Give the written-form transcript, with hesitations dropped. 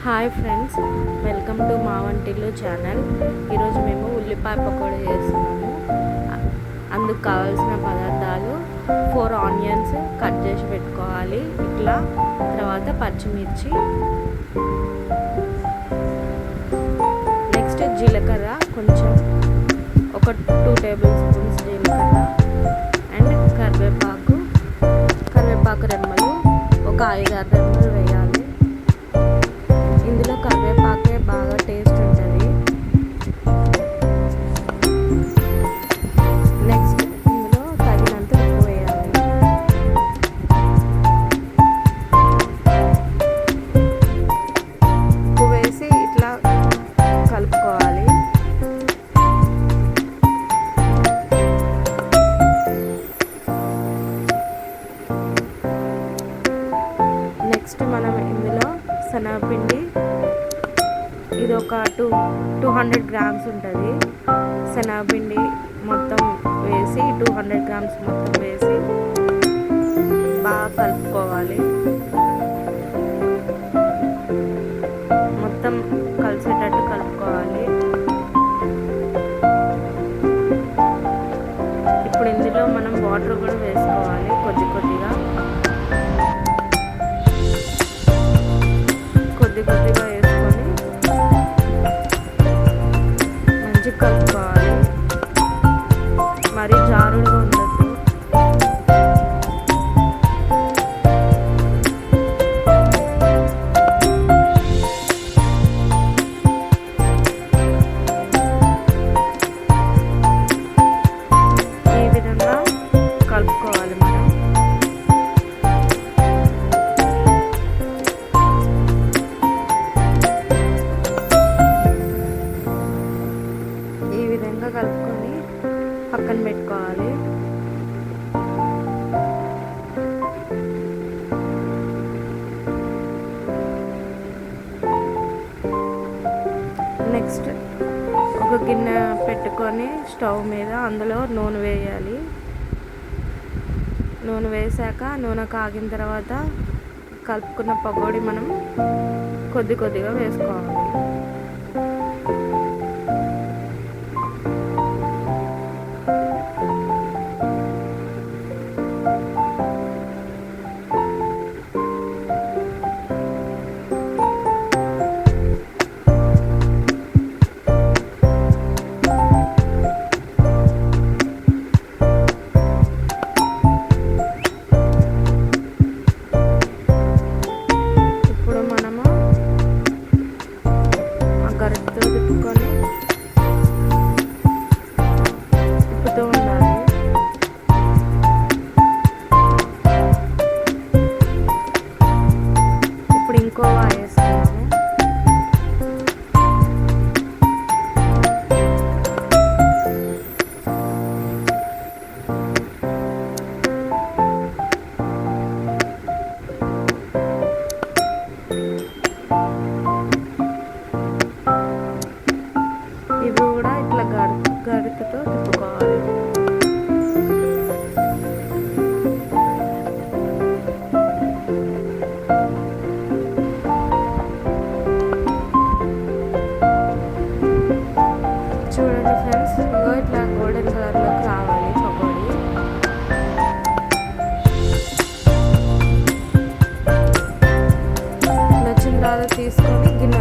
Hi friends, welcome to మా వంటిల్లు channel. ఈరోజు మేము ఉల్లిపాయ పకోడీ చేస్తున్నాము. అందుకు కావాల్సిన పదార్థాలు 4 ఆనియన్స్ కట్ చేసి పెట్టుకోవాలి ఇట్లా. తర్వాత పచ్చిమిర్చి, నెక్స్ట్ జీలకర్ర, కొంచెం ఒక 2 టేబుల్ స్పూన్స్ జీలకర్ర అండ్ కరివేపాకు రెమ్మలు ఒక 5-6 రెమ్మలు వేయాలి. ఇందులో కరివేపాకే బాగా టేస్ట్ ఉంటుంది. నెక్స్ట్ ఇందులో తగినంత ఉప్పు వేయాలి. ఉప్పు వేసి ఇట్లా కలుపుకోవాలి. నెక్స్ట్ మనం ఇందులో శనగపిండి, ఇది ఒక 200 గ్రామ్స్ ఉంటుంది. శనగపిండి మొత్తం వేసి 200 గ్రామ్స్ మొత్తం వేసి బాగా కలుపుకోవాలి. మొత్తం కలిసేటట్టు కలుపుకోవాలి. ఇప్పుడు ఇందులో మనం వాటర్ కూడా వేసుకోవాలి కొద్దిగా వేసుకొని మంచిగా కలుపుకోవాలి. మరీ జారుగా ఉండద్దు. ఈ విధంగా కలుపుకోవాలి మనం. ఈ విధంగా కలుపుకొని పక్కన పెట్టుకోవాలి. నెక్స్ట్ ఒక గిన్నె పెట్టుకొని స్టవ్ మీద అందులో నూనె వేయాలి. నూనె వేసాక నూనె కాగిన తర్వాత కలుపుకున్న పకోడీ మనం కొద్దిగా వేసుకోవాలి. ఇప్పుడు మనము ఆ గరిటెతో తిప్పుకొని తిప్పుతూ ఉండాలి. ఇప్పుడు ఇంకో వేస్తున్నాము. ఇవి కూడా ఇట్లా గరిటెతో తిప్పుకోవాలి. చూడండి ఫ్రెండ్స్, ఇగో ఇట్లా గోల్డెన్ కలర్లోకి రావాలి పకోడీ. ఇట్లా వచ్చిన తర్వాత తీసుకొని గిన్నె